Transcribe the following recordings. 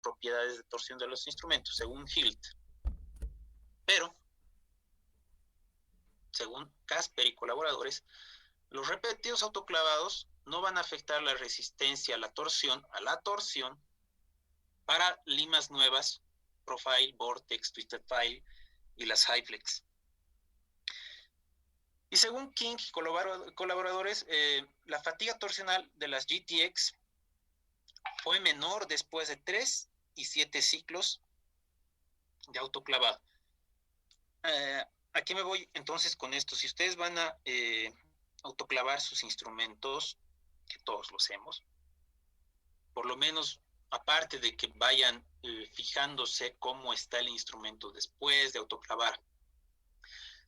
propiedades de torsión de los instrumentos, según Hilt. Pero, según Casper y colaboradores, los repetidos autoclavados no van a afectar la resistencia a la torsión para limas nuevas, Profile, Vortex, Twisted File y las Highflex. Y según King y colaboradores, la fatiga torsional de las GTX fue menor después de 3 y 7 ciclos de autoclavado. ¿A qué me voy entonces con esto? Si ustedes van a autoclavar sus instrumentos, que todos lo hacemos, por lo menos aparte de que vayan fijándose cómo está el instrumento después de autoclavar,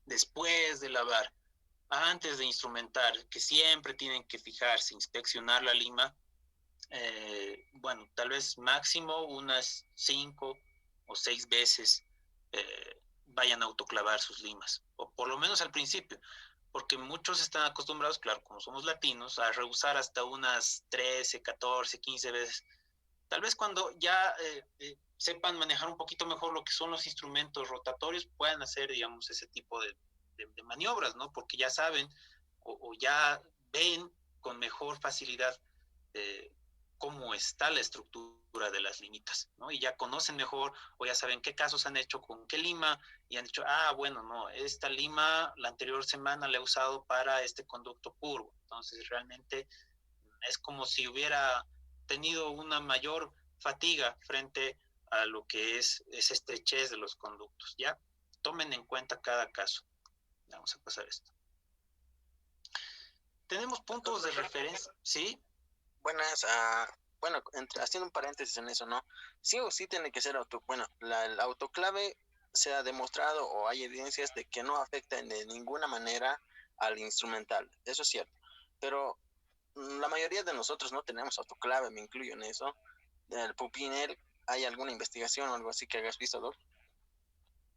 después de lavar, antes de instrumentar, que siempre tienen que fijarse, inspeccionar la lima, bueno, tal vez máximo unas 5 o 6 veces vayan a autoclavar sus limas, o por lo menos al principio, porque muchos están acostumbrados, claro, como somos latinos, a reusar hasta unas 13, 14, 15 veces. Tal vez cuando ya sepan manejar un poquito mejor lo que son los instrumentos rotatorios, puedan hacer, digamos, ese tipo de maniobras, ¿no? Porque ya saben o ya ven con mejor facilidad cómo está la estructura de las limitas, ¿no? Y ya conocen mejor o ya saben qué casos han hecho con qué lima y han dicho, bueno, no, esta lima la anterior semana la he usado para este conducto curvo. Entonces realmente es como si hubiera tenido una mayor fatiga frente a lo que es esa estrechez de los conductos, ¿ya? Tomen en cuenta cada caso. Vamos a pasar esto. Tenemos puntos de referencia, ¿sí? Buenas, bueno, haciendo un paréntesis en eso, ¿no? Sí o sí tiene que ser el autoclave se ha demostrado o hay evidencias de que no afecta de ninguna manera al instrumental, eso es cierto, pero la mayoría de nosotros no tenemos autoclave, me incluyo en eso. Del Pupinel, ¿hay alguna investigación o algo así que hayas visto, Doc?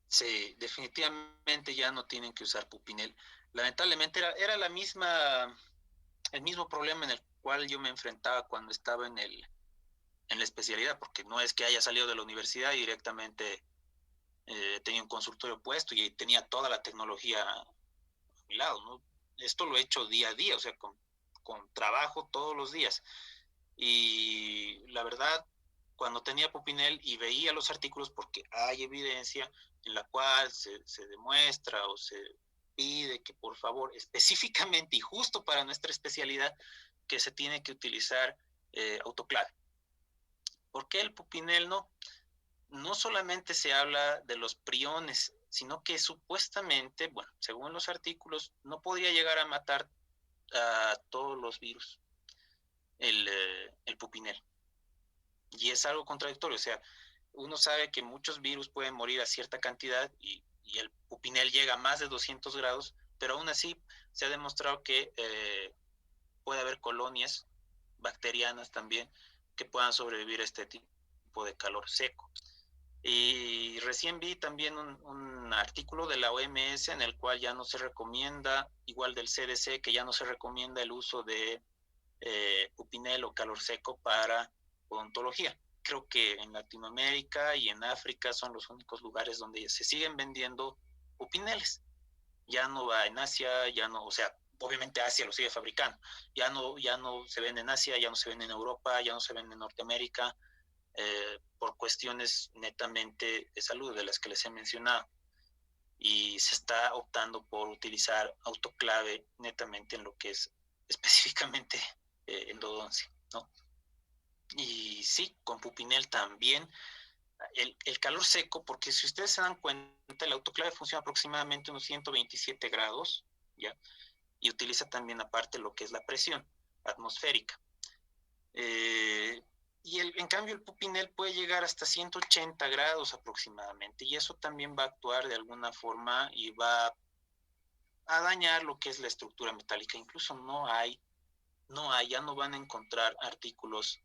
Sí, definitivamente ya no tienen que usar Pupinel. Lamentablemente era el mismo problema en el cual yo me enfrentaba cuando estaba en la especialidad, porque no es que haya salido de la universidad y directamente tenía un consultorio puesto y tenía toda la tecnología a mi lado, ¿no? Esto lo he hecho día a día, o sea, con trabajo todos los días. Y la verdad, cuando tenía Pupinel y veía los artículos, porque hay evidencia en la cual se demuestra o se pide que por favor, específicamente y justo para nuestra especialidad, que se tiene que utilizar autoclave. ¿Por qué el Pupinel no? No solamente se habla de los priones, sino que supuestamente, bueno, según los artículos, no podría llegar a matar a todos los virus el Pupinel. Y es algo contradictorio, o sea, uno sabe que muchos virus pueden morir a cierta cantidad y el Pupinel llega a más de 200 grados, pero aún así se ha demostrado que puede haber colonias bacterianas también que puedan sobrevivir a este tipo de calor seco. Y recién vi también un artículo de la OMS en el cual ya no se recomienda, igual del CDC, que ya no se recomienda el uso de Pupinel o calor seco para odontología. Creo que en Latinoamérica y en África son los únicos lugares donde se siguen vendiendo Pupineles. Ya no va en Asia, ya no, o sea, obviamente Asia lo sigue fabricando. Ya no se vende en Asia, ya no se vende en Europa, ya no se vende en Norteamérica, por cuestiones netamente de salud de las que les he mencionado. Y se está optando por utilizar autoclave netamente en lo que es específicamente endodoncia, ¿no? Y sí, con Pupinel también. El calor seco, porque si ustedes se dan cuenta, el autoclave funciona aproximadamente unos 127 grados, ¿ya? Y utiliza también aparte lo que es la presión atmosférica. Y en cambio el Pupinel puede llegar hasta 180 grados aproximadamente, y eso también va a actuar de alguna forma y va a dañar lo que es la estructura metálica. Incluso ya no van a encontrar artículos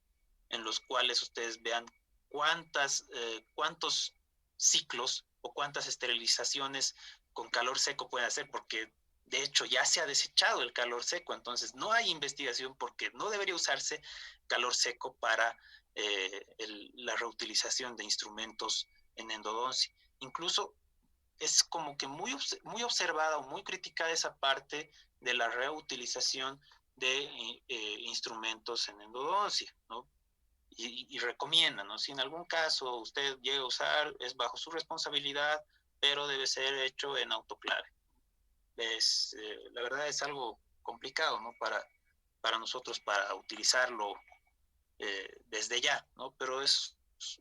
en los cuales ustedes vean cuántos ciclos o cuántas esterilizaciones con calor seco pueden hacer, porque de hecho ya se ha desechado el calor seco, entonces no hay investigación porque no debería usarse calor seco para la reutilización de instrumentos en endodoncia. Incluso es como que muy observada o muy criticada esa parte de la reutilización de instrumentos en endodoncia, ¿no? Y recomienda, ¿no? Si en algún caso usted llega a usar, es bajo su responsabilidad, pero debe ser hecho en autoclave. La verdad es algo complicado, ¿no? Para nosotros, para utilizarlo desde ya, ¿no? Pero es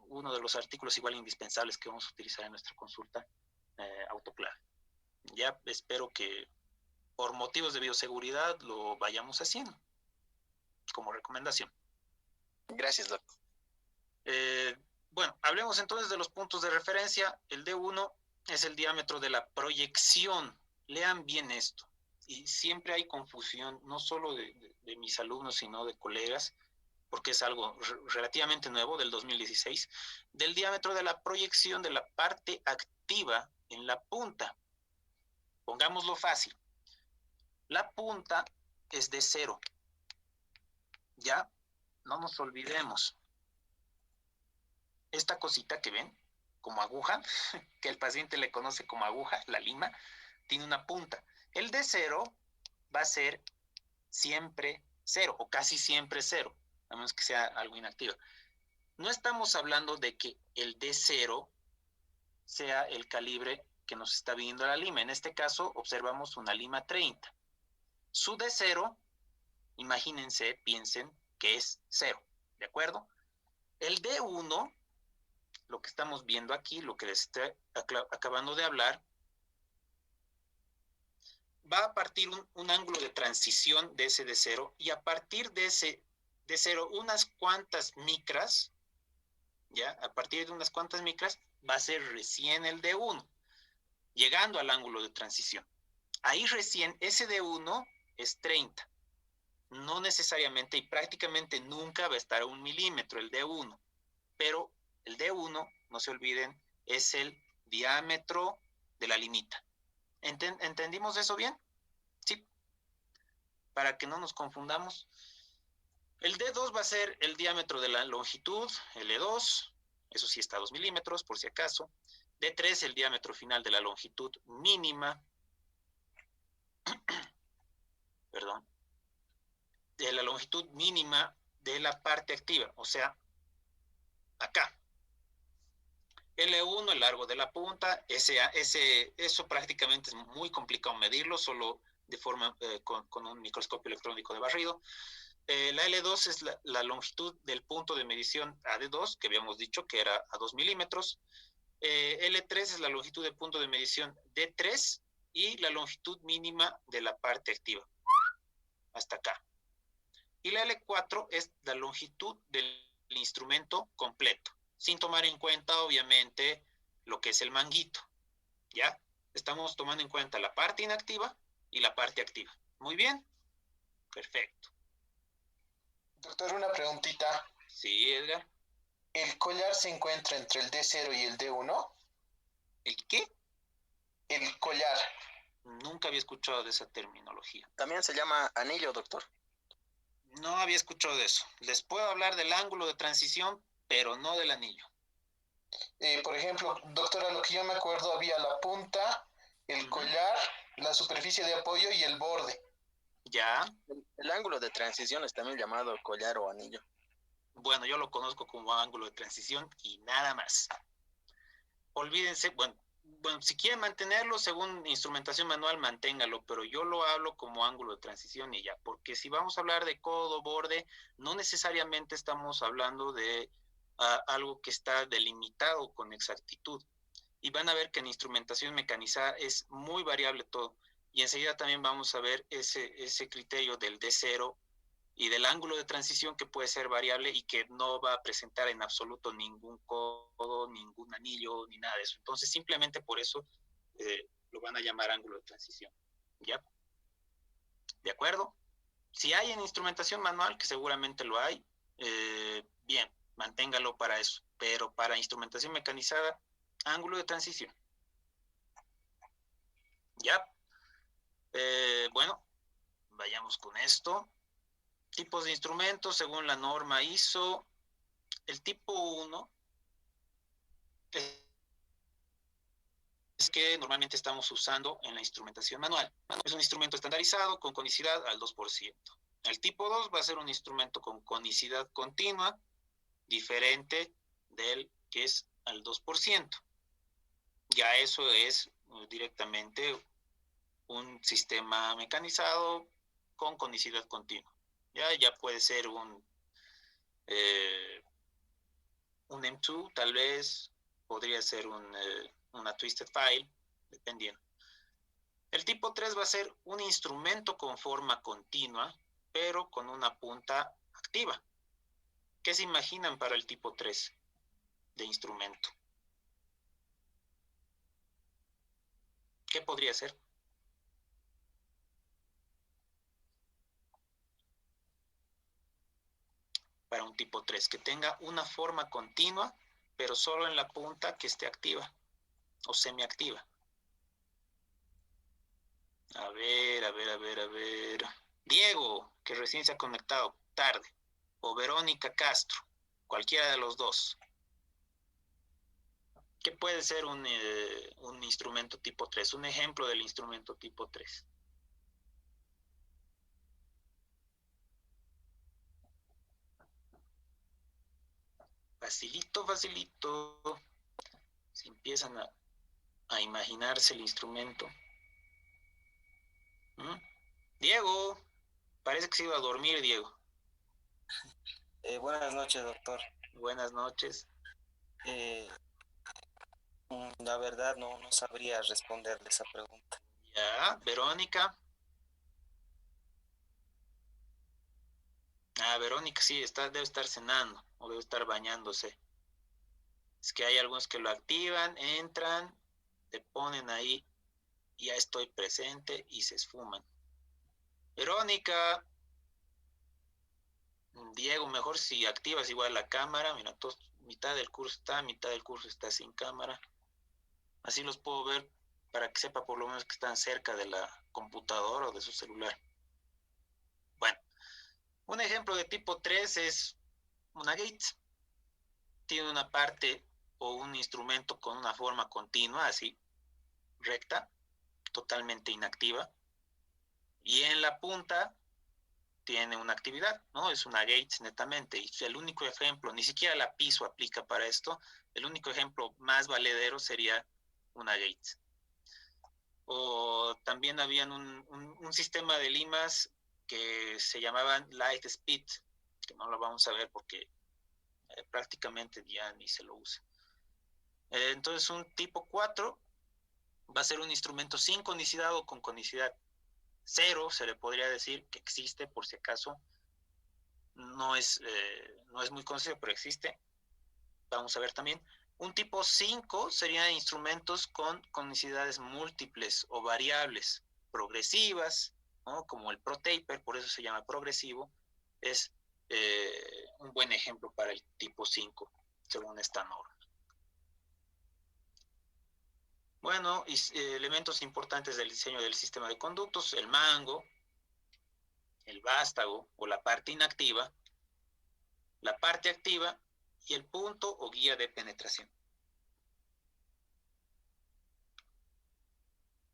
uno de los artículos igual indispensables que vamos a utilizar en nuestra consulta, autoclave. Ya espero que por motivos de bioseguridad lo vayamos haciendo como recomendación. Gracias, doctor. Bueno, hablemos entonces de los puntos de referencia. El D1 es el diámetro de la proyección. Lean bien esto. Y siempre hay confusión, no solo de mis alumnos, sino de colegas, porque es algo relativamente nuevo, del 2016, del diámetro de la proyección de la parte activa en la punta. Pongámoslo fácil. La punta es de 0. Ya, no nos olvidemos. Esta cosita que ven, como aguja, que el paciente le conoce como aguja, la lima, tiene una punta. El D0 va a ser siempre 0, o casi siempre 0, a menos que sea algo inactivo. No estamos hablando de que el D0 sea el calibre que nos está viendo la lima. En este caso, observamos una lima 30. Su D0, imagínense, piensen que es 0, ¿de acuerdo? El D1, lo que estamos viendo aquí, lo que les estoy acabando de hablar, va a partir un ángulo de transición de ese D0, y a partir de ese D0 unas cuantas micras, ya, a partir de unas cuantas micras, va a ser recién el D1, llegando al ángulo de transición. Ahí recién ese D1 es 30. No necesariamente y prácticamente nunca va a estar a 1 milímetro el D1, pero el D1, no se olviden, es el diámetro de la limita. ¿Entendimos eso bien? Sí. Para que no nos confundamos. El D2 va a ser el diámetro de la longitud, L2, eso sí está a 2 milímetros, por si acaso. D3, el diámetro final de la longitud mínima, perdón, de la longitud mínima de la parte activa, o sea, acá. L1, el largo de la punta, eso prácticamente es muy complicado medirlo, solo de forma con un microscopio electrónico de barrido. La L2 es la longitud del punto de medición AD2, que habíamos dicho que era a 2 milímetros. L3 es la longitud del punto de medición D3 y la longitud mínima de la parte activa, hasta acá. Y la L4 es la longitud del instrumento completo, sin tomar en cuenta, obviamente, lo que es el manguito. ¿Ya? Estamos tomando en cuenta la parte inactiva y la parte activa. Muy bien. Perfecto. Doctor, una preguntita. Sí, Edgar. ¿El collar se encuentra entre el D0 y el D1? ¿El qué? El collar. Nunca había escuchado de esa terminología. También se llama anillo, doctor. No había escuchado de eso. Les puedo hablar del ángulo de transición, pero no del anillo. Por ejemplo, doctora, lo que yo me acuerdo, había la punta, el collar, la superficie de apoyo y el borde. Ya. El ángulo de transición es también llamado collar o anillo. Bueno, yo lo conozco como ángulo de transición y nada más. Olvídense, bueno, si quieren mantenerlo según instrumentación manual, manténgalo, pero yo lo hablo como ángulo de transición y ya, porque si vamos a hablar de codo, borde, no necesariamente estamos hablando de algo que está delimitado con exactitud. Y van a ver que en instrumentación mecanizada es muy variable todo. Y enseguida también vamos a ver ese criterio del D0 y del ángulo de transición, que puede ser variable y que no va a presentar en absoluto ningún codo, ningún anillo, ni nada de eso. Entonces, simplemente por eso lo van a llamar ángulo de transición. ¿Ya? ¿De acuerdo? Si hay en instrumentación manual, que seguramente lo hay, bien, manténgalo para eso. Pero para instrumentación mecanizada, ángulo de transición. ¿Ya? Bueno, vayamos con esto. Tipos de instrumentos según la norma ISO el tipo 1 es que normalmente estamos usando en la instrumentación manual. Es un instrumento estandarizado con conicidad al 2%. El tipo 2 va a ser un instrumento con conicidad continua, diferente del que es al 2%. Ya eso es directamente un sistema mecanizado con conicidad continua. Ya puede ser un M2, tal vez, podría ser una Twisted File, dependiendo. El tipo 3 va a ser un instrumento con forma continua, pero con una punta activa. ¿Qué se imaginan para el tipo 3 de instrumento? ¿Qué podría ser? Para un tipo 3, que tenga una forma continua, pero solo en la punta que esté activa o semiactiva. A ver. Diego, que recién se ha conectado tarde. O Verónica Castro, cualquiera de los dos. ¿Qué puede ser un instrumento tipo 3? Un ejemplo del instrumento tipo 3. Facilito. Si empiezan a imaginarse el instrumento. Diego, parece que se iba a dormir, Diego. Buenas noches, doctor. Buenas noches. La verdad no sabría responderle esa pregunta. Ya, Verónica. Verónica sí, debe estar cenando o debe estar bañándose. Es que hay algunos que lo activan, entran, te ponen ahí, ya estoy presente y se esfuman. Verónica, Diego, mejor si activas igual la cámara. Mira, mitad del curso está sin cámara. Así los puedo ver para que sepa por lo menos que están cerca de la computadora o de su celular. Bueno, un ejemplo de tipo 3 es una gate. Tiene una parte o un instrumento con una forma continua, así, recta, totalmente inactiva. Y en la punta tiene una actividad, ¿no? Es una gate netamente. Y el único ejemplo, ni siquiera la piso aplica para esto, el único ejemplo más valedero sería una gate. O también habían un sistema de limas que se llamaban Light Speed, que no lo vamos a ver porque prácticamente ya ni se lo usa. Entonces un tipo 4 va a ser un instrumento sin conicidad o con conicidad 0, se le podría decir que existe por si acaso. No es muy conocido, pero existe. Vamos a ver también. Un tipo 5 serían instrumentos con conicidades múltiples o variables, progresivas, ¿no? Como el ProTaper, por eso se llama progresivo. Es un buen ejemplo para el tipo 5, según esta norma. Bueno, elementos importantes del diseño del sistema de conductos: el mango, el vástago o la parte inactiva, la parte activa y el punto o guía de penetración.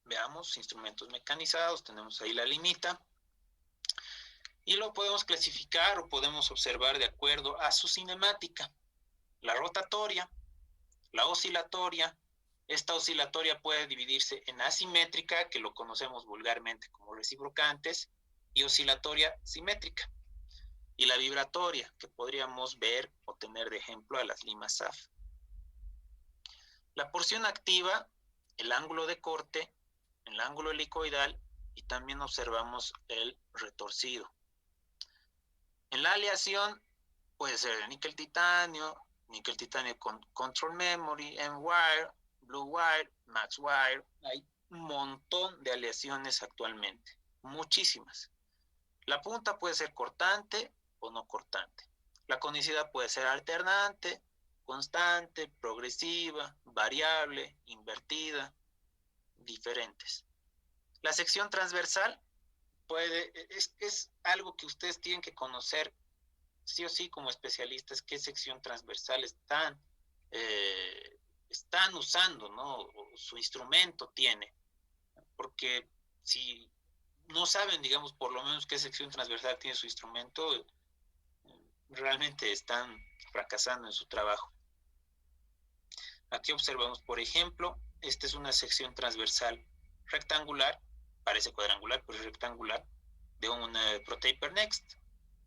Veamos, instrumentos mecanizados, tenemos ahí la limita. Y lo podemos clasificar o podemos observar de acuerdo a su cinemática. La rotatoria, la oscilatoria. Esta oscilatoria puede dividirse en asimétrica, que lo conocemos vulgarmente como reciprocantes, y oscilatoria simétrica. Y la vibratoria, que podríamos ver o tener de ejemplo a las limas SAF. La porción activa, el ángulo de corte, el ángulo helicoidal, y también observamos el retorcido. En la aleación puede ser el níquel titanio con control memory, M-wire, blue wire, max wire. Hay un montón de aleaciones actualmente, muchísimas. La punta puede ser cortante o no cortante. La conicidad puede ser alternante, constante, progresiva, variable, invertida, diferentes. La sección transversal es algo que ustedes tienen que conocer sí o sí como especialistas qué sección transversal están usando, ¿no? O su instrumento tiene, porque si no saben, digamos, por lo menos qué sección transversal tiene su instrumento, realmente están fracasando en su trabajo. Aquí observamos, por ejemplo, esta es una sección transversal rectangular, parece cuadrangular, pero es rectangular, de un ProTaper Next.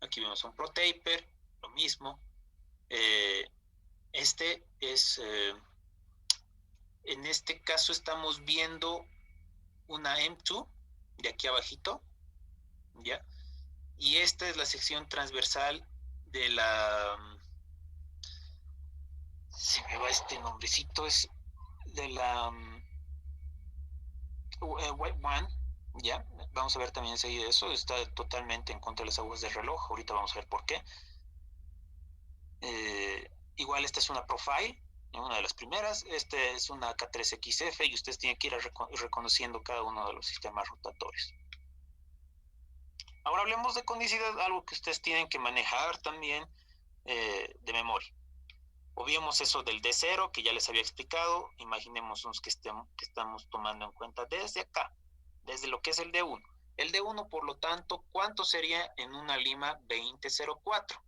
Aquí vemos un ProTaper, lo mismo. Este es, en este caso estamos viendo una M2, de aquí abajito, ¿ya? Y esta es la sección transversal de la, se me va este nombrecito, es de la White One, ¿ya? Vamos a ver también enseguida eso, está totalmente en contra de las agujas del reloj, ahorita vamos a ver por qué. Igual esta es una Profile, una de las primeras, esta es una K3XF y ustedes tienen que ir reconociendo cada uno de los sistemas rotatorios. Ahora hablemos de conicidad, algo que ustedes tienen que manejar también de memoria. Obviemos eso del D0 que ya les había explicado, imaginémonos que estamos tomando en cuenta desde acá, desde lo que es el D1. El D1, por lo tanto, ¿cuánto sería en una lima 2004?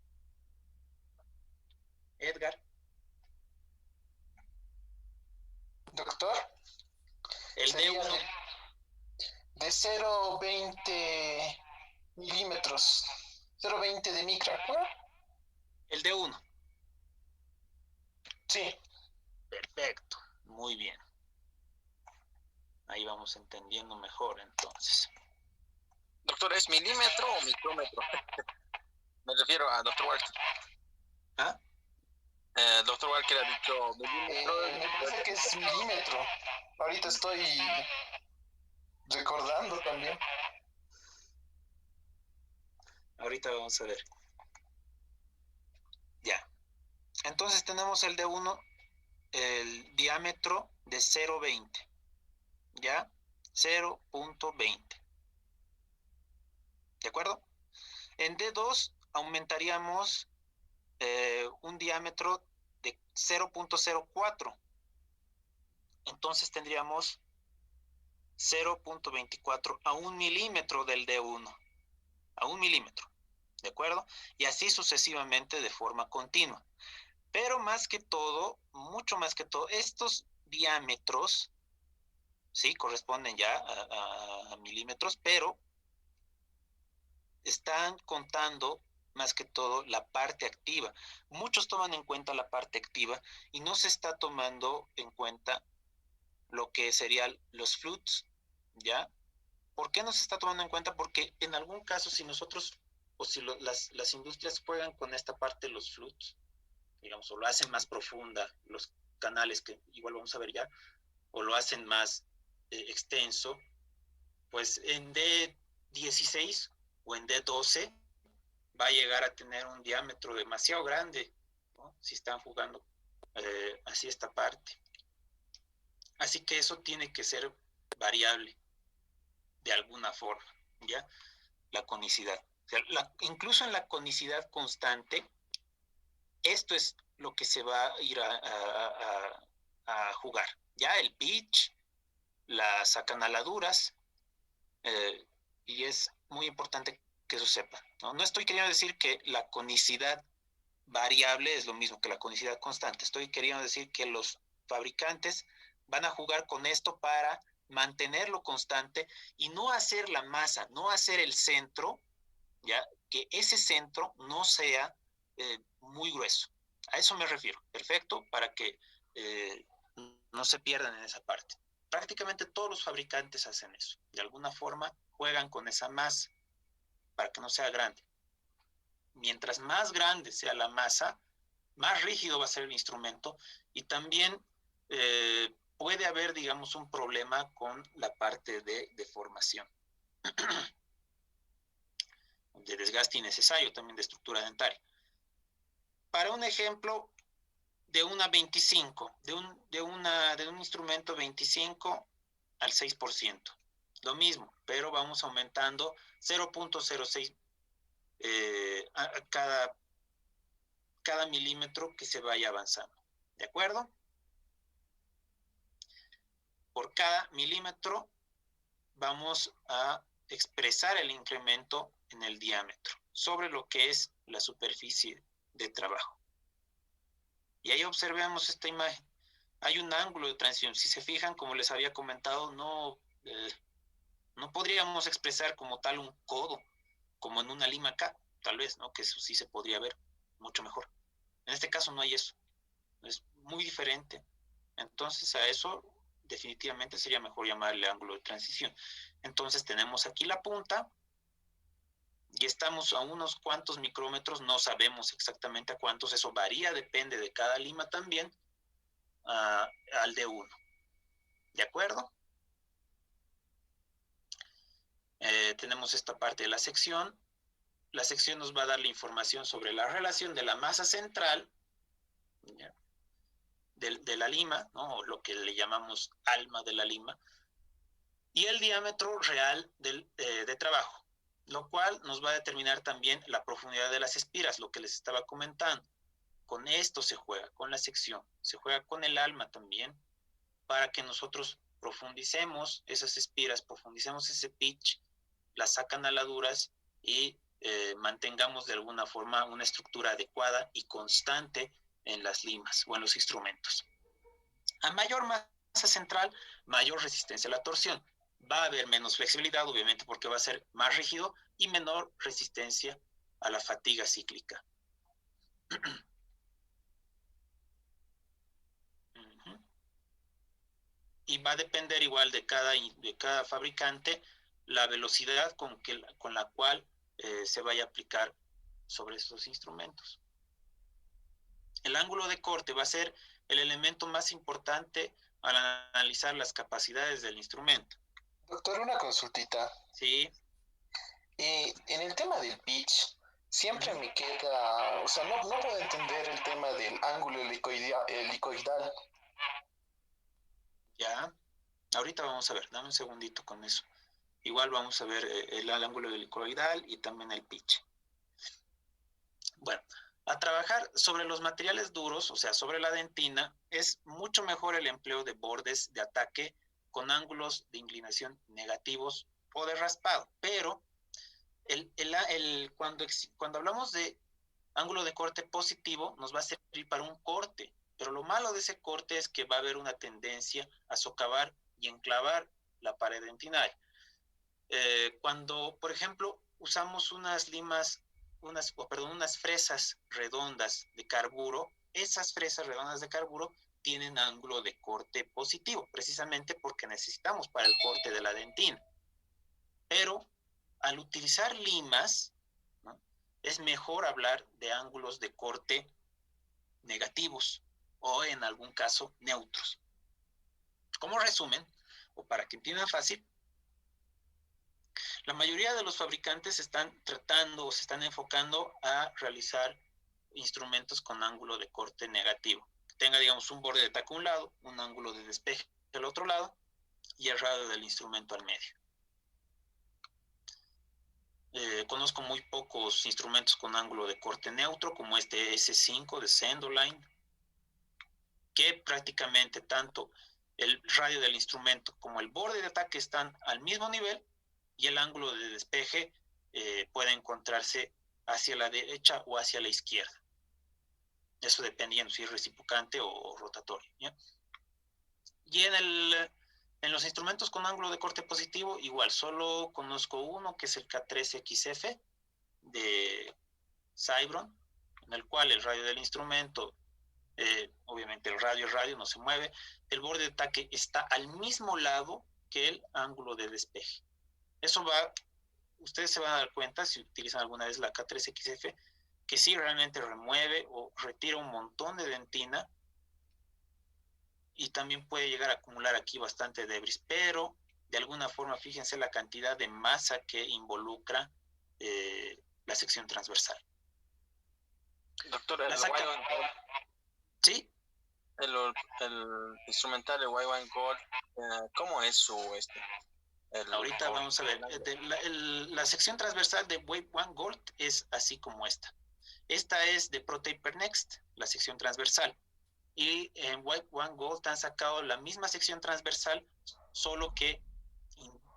Edgar. Doctor. El D1. De 0,20 milímetros. 0,20 de micra. El D1. Sí. Perfecto. Muy bien. Ahí vamos entendiendo mejor entonces. Doctor, ¿es milímetro o micrómetro? Me refiero a Dr. Walker. ¿Ah? Dr. Walker ha dicho milímetro. Me parece que es milímetro. Ahorita estoy recordando también. Ahorita vamos a ver. Ya. Entonces tenemos el D1, el diámetro de 0,20. ¿Ya? 0.20. ¿De acuerdo? En D2 aumentaríamos un diámetro de 0.04. Entonces tendríamos 0.24 a 1 milímetro del D1. A 1 milímetro. ¿De acuerdo? Y así sucesivamente de forma continua. Pero más que todo, mucho más que todo, estos diámetros, sí, corresponden ya a milímetros, pero están contando más que todo la parte activa. Muchos toman en cuenta la parte activa y no se está tomando en cuenta lo que serían los flutes, ¿ya? ¿Por qué no se está tomando en cuenta? Porque en algún caso, si nosotros, o si las industrias juegan con esta parte de los flutes, digamos, o lo hacen más profunda, los canales que igual vamos a ver ya, o lo hacen más extenso, pues en D16 o en D12 va a llegar a tener un diámetro demasiado grande, ¿no? Si están jugando así esta parte. Así que eso tiene que ser variable de alguna forma, ¿ya? La conicidad. O sea, incluso en la conicidad constante, esto es lo que se va a ir a jugar. Ya el pitch, las acanaladuras, y es muy importante que eso sepa. No estoy queriendo decir que la conicidad variable es lo mismo que la conicidad constante. Estoy queriendo decir que los fabricantes van a jugar con esto para mantenerlo constante y no hacer la masa, no hacer el centro, ya que ese centro no sea muy grueso. A eso me refiero. Perfecto, para que no se pierdan en esa parte. Prácticamente todos los fabricantes hacen eso. De alguna forma juegan con esa masa para que no sea grande. Mientras más grande sea la masa, más rígido va a ser el instrumento y también puede haber, digamos, un problema con la parte de deformación, de desgaste innecesario también de estructura dentaria. Para un ejemplo de una 25, de un instrumento 25 al 6%, lo mismo, pero vamos aumentando 0.06 a cada cada milímetro que se vaya avanzando. ¿De acuerdo? Por cada milímetro vamos a expresar el incremento en el diámetro sobre lo que es la superficie de trabajo. Y ahí observemos esta imagen. Hay un ángulo de transición. Si se fijan, como les había comentado, no podríamos expresar como tal un codo, como en una lima K, tal vez, ¿no? Que eso sí se podría ver mucho mejor. En este caso no hay eso. Es muy diferente. Entonces a eso definitivamente sería mejor llamarle ángulo de transición. Entonces tenemos aquí la punta y estamos a unos cuantos micrómetros, no sabemos exactamente a cuántos, eso varía, depende de cada lima también, al de 1. ¿De acuerdo? Tenemos esta parte de la sección. La sección nos va a dar la información sobre la relación de la masa central de la lima, ¿no? Lo que le llamamos alma de la lima, y el diámetro real de trabajo, lo cual nos va a determinar también la profundidad de las espiras, lo que les estaba comentando. Con esto se juega, con la sección, se juega con el alma también, para que nosotros profundicemos esas espiras, profundicemos ese pitch, las acanaladures y mantengamos de alguna forma una estructura adecuada y constante en las limas o en los instrumentos. A mayor masa central, mayor resistencia a la torsión. Va a haber menos flexibilidad, obviamente, porque va a ser más rígido, y menor resistencia a la fatiga cíclica. Y va a depender igual de cada fabricante la velocidad con la cual se vaya a aplicar sobre estos instrumentos. El ángulo de corte va a ser el elemento más importante al analizar las capacidades del instrumento. Doctor, una consultita. Sí. En el tema del pitch, siempre me queda, o sea, no puedo entender el tema del ángulo helicoidal. Ya, ahorita vamos a ver, dame un segundito con eso. Igual vamos a ver el ángulo helicoidal y también el pitch. Bueno, a trabajar sobre los materiales duros, o sea, sobre la dentina, es mucho mejor el empleo de bordes de ataque con ángulos de negativos o de raspado, pero cuando hablamos de ángulo de corte positivo, nos va a servir para un corte, pero lo malo de ese corte es que va a haber una tendencia a socavar y enclavar la pared dentinaria. Cuando, por ejemplo, usamos unas fresas redondas de carburo, esas fresas redondas de carburo tienen ángulo de corte positivo, precisamente porque necesitamos para el corte de la dentina. Pero al utilizar limas, ¿no?, es mejor hablar de ángulos de corte negativos o en algún caso neutros. Como resumen, o para que entiendan fácil, la mayoría de los fabricantes están tratando o se están enfocando a realizar instrumentos con ángulo de corte negativo. Que tenga, digamos, un borde de ataque a un lado, un ángulo de despeje al otro lado y el radio del instrumento al medio. Conozco muy pocos instrumentos con ángulo de corte neutro, como este S5 de Sendoline, que prácticamente tanto el radio del instrumento como el borde de ataque están al mismo nivel y el ángulo de despeje puede encontrarse hacia la derecha o hacia la izquierda. Eso dependiendo si es reciprocante o rotatorio, ¿ya? Y en los instrumentos con ángulo de corte positivo, igual, solo conozco uno, que es el K3XF de Cybron, en el cual el radio del instrumento, obviamente el radio no se mueve, el borde de ataque está al mismo lado que el ángulo de despeje. Eso ustedes se van a dar cuenta si utilizan alguna vez la K3XF, que sí realmente remueve o retira un montón de dentina y también puede llegar a acumular aquí bastante debris, pero de alguna forma fíjense la cantidad de masa que involucra la sección transversal. Doctor, ¿Sí? El instrumental de White Gold, ¿cómo es su ahorita vamos a ver. La sección transversal de Wave One Gold es así como esta. Esta es de ProTaper Next, la sección transversal. Y en White One Gold han sacado la misma sección transversal, solo que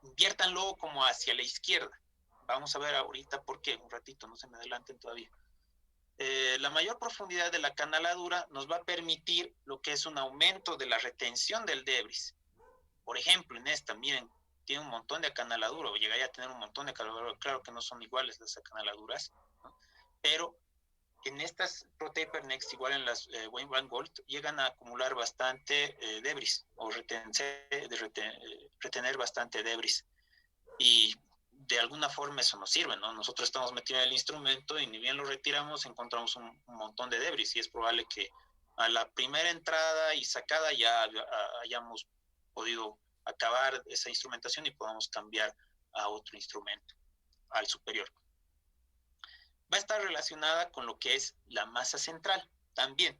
inviértanlo como hacia la izquierda. Vamos a ver ahorita por qué, un ratito, no se me adelanten todavía. La mayor profundidad de la canaladura nos va a permitir lo que es un aumento de la retención del debris. Por ejemplo, en esta, miren, tiene un montón de acanaladura, o llegaría a tener un montón de acanaladura. Claro que no son iguales las acanaladuras, ¿no? Pero en estas ProTaper Next, igual en las One Gold, llegan a acumular bastante debris, o retener bastante debris. Y de alguna forma eso nos sirve, ¿no? Nosotros estamos metidos en el instrumento y ni bien lo retiramos, encontramos un montón de debris, y es probable que a la primera entrada y sacada ya hayamos podido acabar esa instrumentación y podamos cambiar a otro instrumento, al superior. Va a estar relacionada con lo que es la masa central también,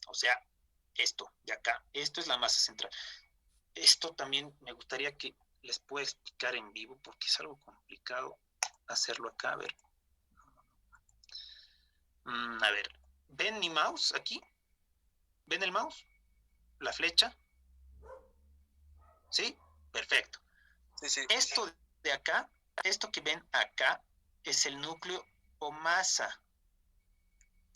o sea, esto de acá, esto es la masa central. Esto también me gustaría que les pueda explicar en vivo, porque es algo complicado hacerlo acá. A ver, ¿ven mi mouse aquí? ¿Ven el mouse? ¿La flecha? ¿Sí? Perfecto. Sí, sí. Esto de acá, esto que ven acá, es el núcleo o masa.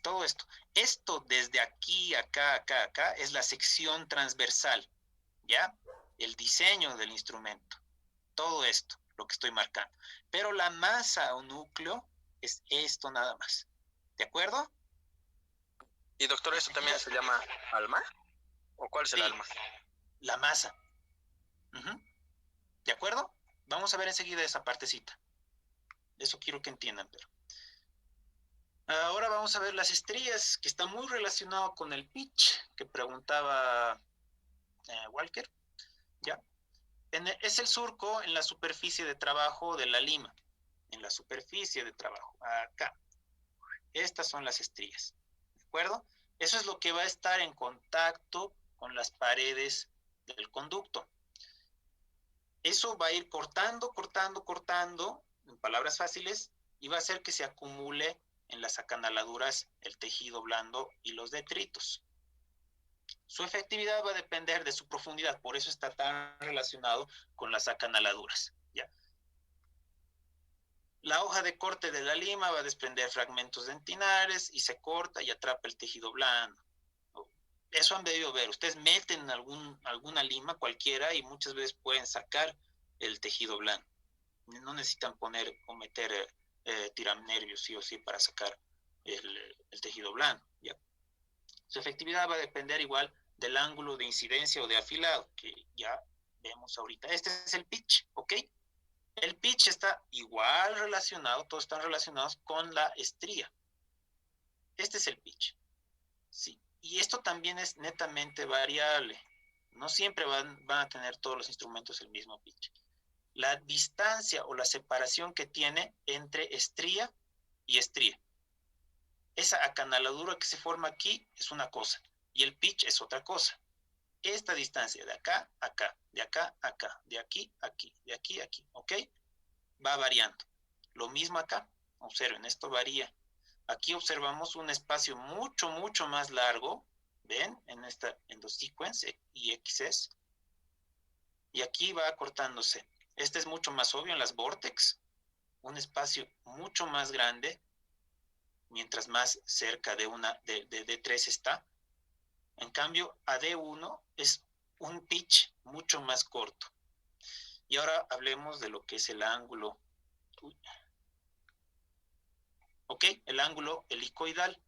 Todo esto. Esto desde aquí, acá, es la sección transversal, ¿ya? El diseño del instrumento. Todo esto, lo que estoy marcando. Pero la masa o núcleo es esto nada más. ¿De acuerdo? Y doctor, ¿eso también se llama alma? ¿O cuál es el alma? La masa. ¿De acuerdo? Vamos a ver enseguida esa partecita. Eso quiero que entiendan, pero. Ahora vamos a ver las estrías, que está muy relacionado con el pitch que preguntaba Walker. ¿Ya? Es el surco en la superficie de trabajo de la lima. En la superficie de trabajo. Acá. Estas son las estrías. ¿De acuerdo? Eso es lo que va a estar en contacto con las paredes del conducto. Eso va a ir cortando, en palabras fáciles, y va a hacer que se acumule en las acanaladuras el tejido blando y los detritos. Su efectividad va a depender de su profundidad, por eso está tan relacionado con las acanaladuras. ¿Ya? La hoja de corte de la lima va a desprender fragmentos dentinares y se corta y atrapa el tejido blando. Eso han debido ver. Ustedes meten alguna lima cualquiera y muchas veces pueden sacar el tejido blando. No necesitan poner o meter tiranervios sí o sí para sacar el tejido blando. ¿Ya? Su efectividad va a depender igual del ángulo de incidencia o de afilado, que ya vemos ahorita. Este es el pitch, ¿ok? El pitch está igual relacionado, todos están relacionados con la estría. Este es el pitch. Sí. Y esto también es netamente variable. No siempre van a tener todos los instrumentos el mismo pitch. La distancia o la separación que tiene entre estría y estría. Esa acanaladura que se forma aquí es una cosa y el pitch es otra cosa. Esta distancia de acá a acá, de acá a acá, de aquí a aquí, de aquí a aquí, ¿ok? Va variando. Lo mismo acá. Observen, esto varía. Aquí observamos un espacio mucho más largo, ¿ven? En esta endosequence y XS. Y aquí va acortándose. Este es mucho más obvio en las vortex. Un espacio mucho más grande, mientras más cerca de D3 está. En cambio, a D1 es un pitch mucho más corto. Y ahora hablemos de lo que es el ángulo. ¿Ok? El ángulo helicoidal.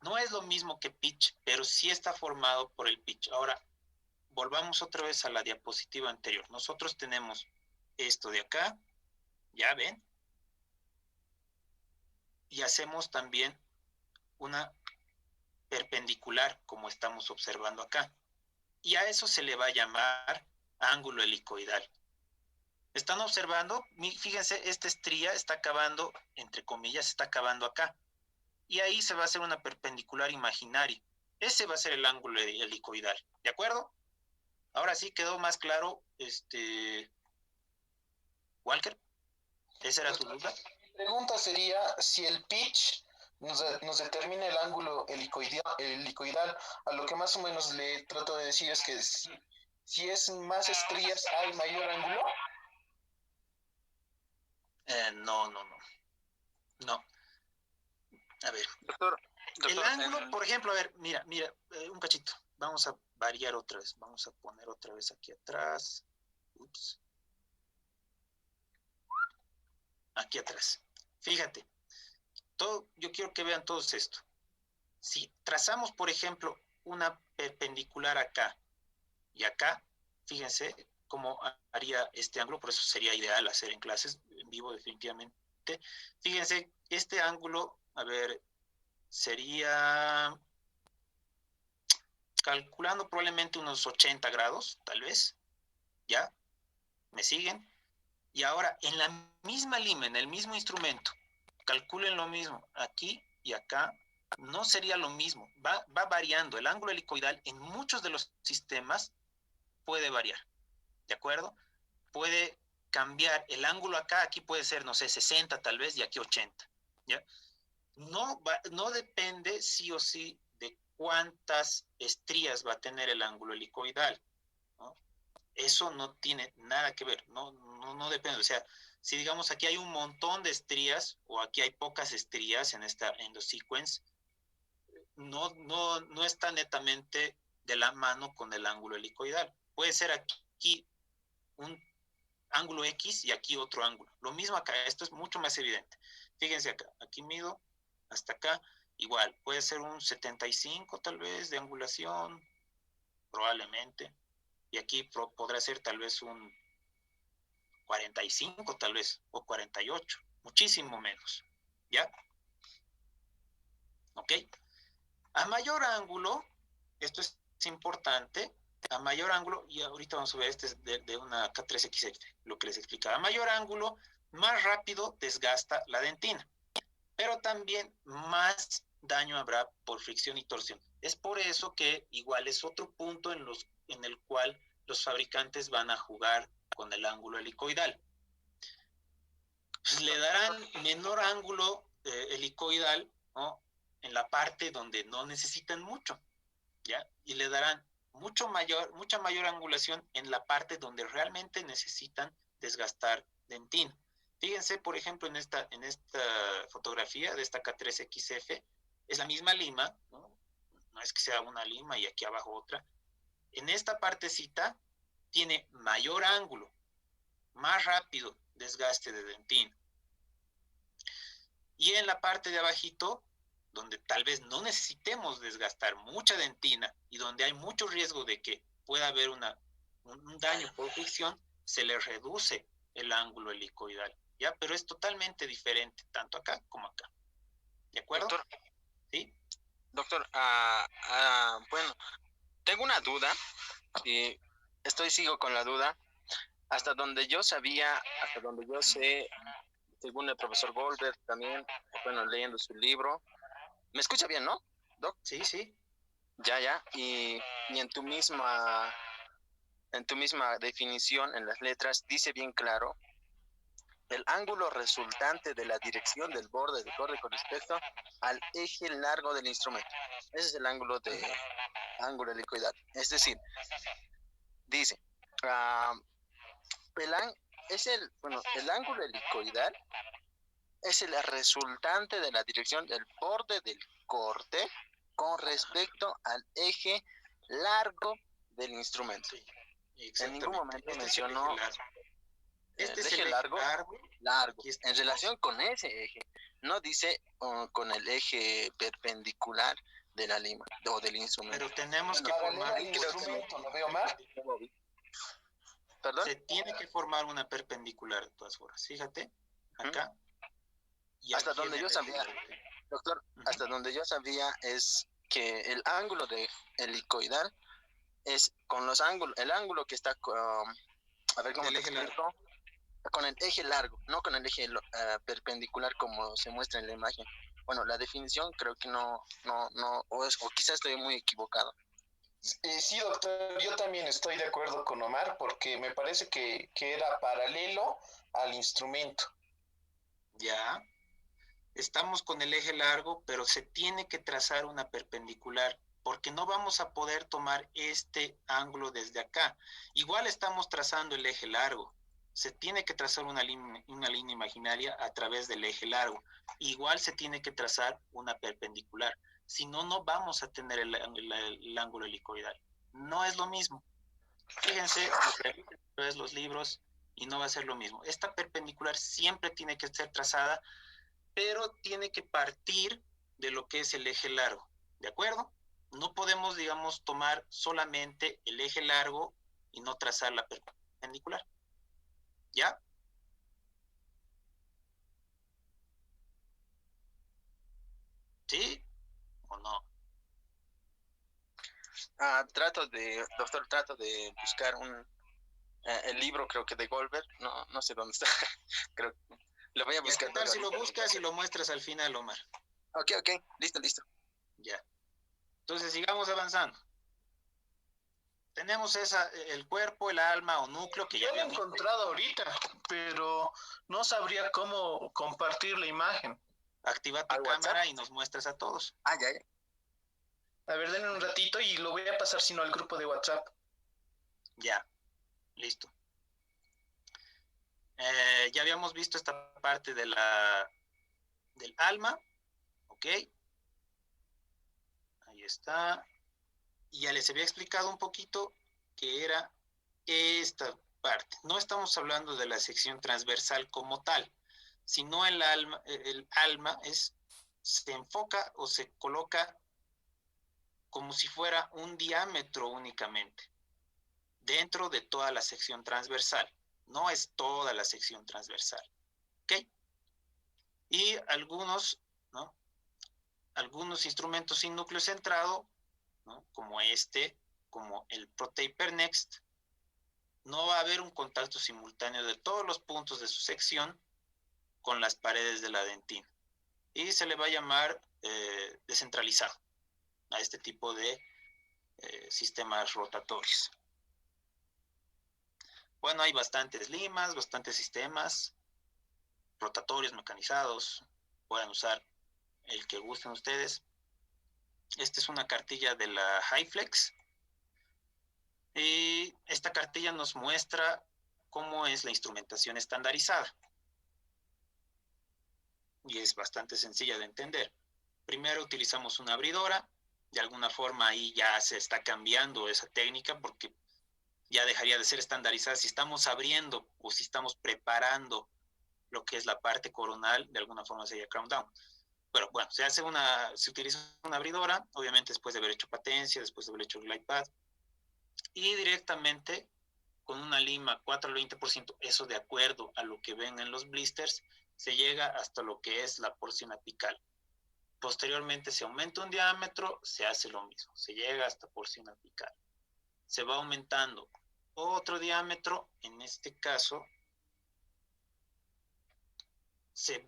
No es lo mismo que pitch, pero sí está formado por el pitch. Ahora, volvamos otra vez a la diapositiva anterior. Nosotros tenemos esto de acá, ¿ya ven? Y hacemos también una perpendicular, como estamos observando acá. Y a eso se le va a llamar ángulo helicoidal. ¿Están observando? Fíjense, esta estría está acabando, entre comillas, está acabando acá. Y ahí se va a hacer una perpendicular imaginaria. Ese va a ser el ángulo helicoidal. ¿De acuerdo? Ahora sí quedó más claro, Walker. ¿Esa era tu duda? Mi pregunta sería si el pitch nos determina el ángulo helicoidal. A lo que más o menos le trato de decir es que si es más estrías, hay mayor ángulo. No, no, no. No. A ver. Doctor, El ángulo, por ejemplo, a ver, mira, un cachito. Vamos a variar otra vez. Vamos a poner otra vez aquí atrás. Ups. Aquí atrás. Fíjate. Yo quiero que vean todos esto. Si trazamos, por ejemplo, una perpendicular acá y acá, fíjense cómo haría este ángulo, por eso sería ideal hacer en clases, en vivo definitivamente. Fíjense, este ángulo, a ver, sería, calculando probablemente unos 80 grados, tal vez, ¿ya? ¿Me siguen? Y ahora, en la misma lima, en el mismo instrumento, calculen lo mismo, aquí y acá, no sería lo mismo, va variando. El ángulo helicoidal en muchos de los sistemas puede variar, ¿de acuerdo? Puede cambiar el ángulo acá, aquí puede ser, no sé, 60 tal vez, y aquí 80, ¿ya? No depende sí o sí de cuántas estrías va a tener el ángulo helicoidal, ¿no? Eso no tiene nada que ver, no depende. O sea, si digamos aquí hay un montón de estrías o aquí hay pocas estrías en esta endosequence, no está netamente de la mano con el ángulo helicoidal. Puede ser aquí un ángulo X y aquí otro ángulo. Lo mismo acá, esto es mucho más evidente. Fíjense acá, aquí mido hasta acá, igual, puede ser un 75 tal vez de angulación, probablemente, y aquí podrá ser tal vez un 45 tal vez, o 48, muchísimo menos, ¿ya? ¿Ok? A mayor ángulo, esto es importante, a mayor ángulo, y ahorita vamos a ver este es de una K3XF, lo que les explicaba, a mayor ángulo, más rápido desgasta la dentina, pero también más daño habrá por fricción y torsión. Es por eso que igual es otro punto en el cual los fabricantes van a jugar con el ángulo helicoidal. Le darán menor ángulo helicoidal, ¿no?, en la parte donde no necesitan mucho, ¿ya? Y le darán mucha mayor angulación en la parte donde realmente necesitan desgastar dentina. Fíjense, por ejemplo, en esta fotografía de esta K3XF, es la misma lima, ¿no? No es que sea una lima y aquí abajo otra. En esta partecita tiene mayor ángulo, más rápido desgaste de dentina. Y en la parte de abajito, donde tal vez no necesitemos desgastar mucha dentina y donde hay mucho riesgo de que pueda haber un daño por fricción, se le reduce el ángulo helicoidal, ¿ya? Pero es totalmente diferente, tanto acá como acá. ¿De acuerdo? Doctor, ¿sí? Doctor, bueno, tengo una duda y sigo con la duda. Hasta donde yo sabía, hasta donde yo sé, según el profesor Goldberg también, bueno, leyendo su libro. ¿Me escucha bien, no, Doc? Sí, sí. Ya. Y en tu misma definición, en las letras, dice bien claro, el ángulo resultante de la dirección del borde con respecto al eje largo del instrumento. Ese es el ángulo helicoidal. Es decir, dice, el ángulo helicoidal es el resultante de la dirección del borde del corte con respecto al eje largo del instrumento. Sí, en ningún momento mencionó el eje largo, en relación con ese eje. No dice con el eje perpendicular de la lima o del instrumento. Pero tenemos que formar el instrumento, ¿no veo mal? ¿Perdón? Se tiene que formar una perpendicular de todas formas. Fíjate, acá. Y hasta donde yo sabía, doctor, hasta donde yo sabía es que el ángulo de helicoidal es con el ángulo que está a ver cómo te explico, con el eje largo, no con el eje perpendicular como se muestra en la imagen. Bueno, la definición creo que no, o quizás estoy muy equivocado. Sí, doctor, yo también estoy de acuerdo con Omar porque me parece que era paralelo al instrumento. Ya. estamos con el eje largo, pero se tiene que trazar una perpendicular, porque no vamos a poder tomar este ángulo desde acá. Igual estamos trazando el eje largo, se tiene que trazar una línea imaginaria a través del eje largo. Igual se tiene que trazar una perpendicular, si no, no vamos a tener el ángulo helicoidal. No es lo mismo. Fíjense, los libros y no va a ser lo mismo. Esta perpendicular siempre tiene que ser trazada, pero tiene que partir de lo que es el eje largo, ¿de acuerdo? No podemos, digamos, tomar solamente el eje largo y no trazar la perpendicular. ¿Ya? ¿Sí o no? Doctor, trato de buscar el libro, creo que de Goldberg, no sé dónde está, creo que lo voy a buscar. ¿Qué tal si lo buscas y lo muestras al final, Omar? Ok, listo. Ya. Entonces sigamos avanzando. Tenemos el cuerpo, el alma o núcleo que ya lo he encontrado ahorita, pero no sabría cómo compartir la imagen. Activa tu cámara y nos muestras a todos. Ya. A ver, denme un ratito y lo voy a pasar sino al grupo de WhatsApp. Ya, listo. Ya habíamos visto esta parte del alma, ¿ok? Ahí está. Y ya les había explicado un poquito que era esta parte. No estamos hablando de la sección transversal como tal, sino el alma se enfoca o se coloca como si fuera un diámetro únicamente dentro de toda la sección transversal. No es toda la sección transversal. ¿Ok? Y algunos, ¿no? Algunos instrumentos sin núcleo centrado, ¿no? Como como el ProTaper Next, no va a haber un contacto simultáneo de todos los puntos de su sección con las paredes de la dentina. Y se le va a llamar descentralizado a este tipo de sistemas rotatorios. Bueno, hay bastantes limas, bastantes sistemas rotatorios mecanizados. Pueden usar el que gusten ustedes. Esta es una cartilla de la HyFlex. Y esta cartilla nos muestra cómo es la instrumentación estandarizada. Y es bastante sencilla de entender. Primero utilizamos una abridora. De alguna forma ahí ya se está cambiando esa técnica porque ya dejaría de ser estandarizada si estamos abriendo o si estamos preparando lo que es la parte coronal, de alguna forma sería crown down. Pero bueno, se utiliza una abridora, obviamente después de haber hecho patencia, después de haber hecho glide pad, y directamente con una lima 4 al 20%, eso de acuerdo a lo que ven en los blisters, se llega hasta lo que es la porción apical. Posteriormente se aumenta un diámetro, se hace lo mismo, se llega hasta porción apical. Se va aumentando otro diámetro, en este caso se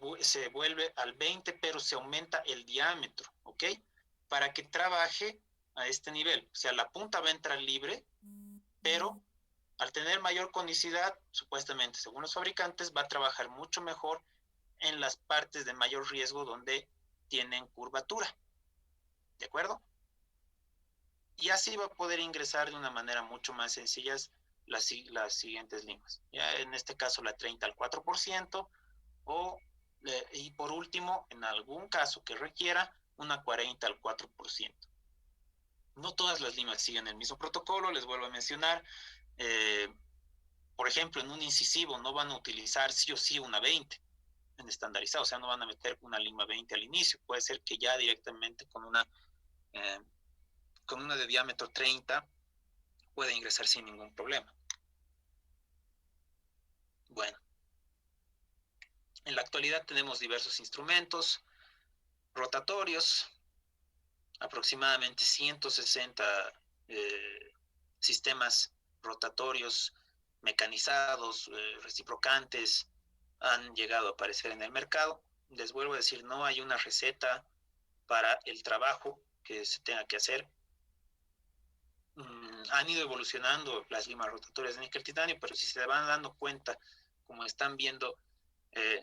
vuelve al 20, pero se aumenta el diámetro, ¿ok? Para que trabaje a este nivel. O sea, la punta va a entrar libre, pero al tener mayor conicidad, supuestamente, según los fabricantes, va a trabajar mucho mejor en las partes de mayor riesgo donde tienen curvatura. ¿De acuerdo? Y así va a poder ingresar de una manera mucho más sencilla las siguientes limas. Ya en este caso la 30 al 4%, y por último, en algún caso que requiera, una 40 al 4%. No todas las limas siguen el mismo protocolo, les vuelvo a mencionar. Por ejemplo, en un incisivo no van a utilizar sí o sí una 20 en estandarizado, o sea, no van a meter una lima 20 al inicio. Puede ser que ya directamente con una de diámetro 30 puede ingresar sin ningún problema. Bueno, en la actualidad tenemos diversos instrumentos rotatorios, aproximadamente 160 sistemas rotatorios mecanizados, reciprocantes, han llegado a aparecer en el mercado. Les vuelvo a decir, no hay una receta para el trabajo que se tenga que hacer. Han ido evolucionando las limas rotatorias de níquel titanio, pero si se van dando cuenta, como están viendo,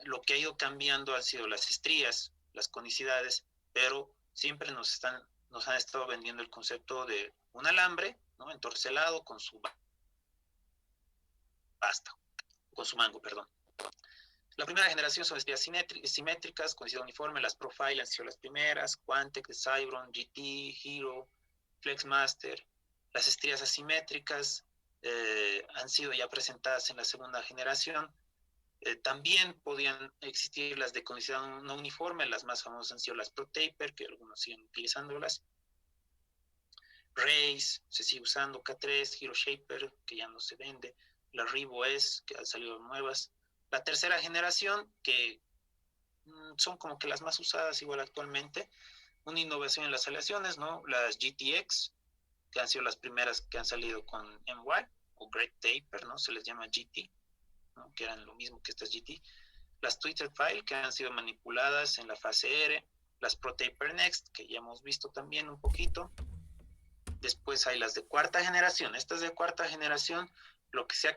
Lo que ha ido cambiando han sido las estrías, las conicidades, pero siempre nos han estado vendiendo el concepto de un alambre, ¿no?, entorcelado con su basta, con su mango, perdón. La primera generación son estrías simétricas, conicidad uniforme. Las Profile han sido las primeras, Quantec, Cybron, GT, Hero, Flexmaster. Las estrías asimétricas han sido ya presentadas en la segunda generación. También podían existir las de conicidad no uniforme. Las más famosas han sido las ProTaper, que algunos siguen utilizándolas. Race se sigue usando, K3, Hero Shaper, que ya no se vende. La Rivo S, que han salido nuevas. La tercera generación, que son como que las más usadas igual actualmente. Una innovación en las aleaciones, ¿no? Las GTX, que han sido las primeras que han salido con MY, o Great Taper, ¿no? Se les llama GT, ¿no?, que eran lo mismo que estas GT. Las Twitter File, que han sido manipuladas en la fase R. Las ProTaper Next, que ya hemos visto también un poquito. Después hay las de cuarta generación. Estas de cuarta generación, lo que se ha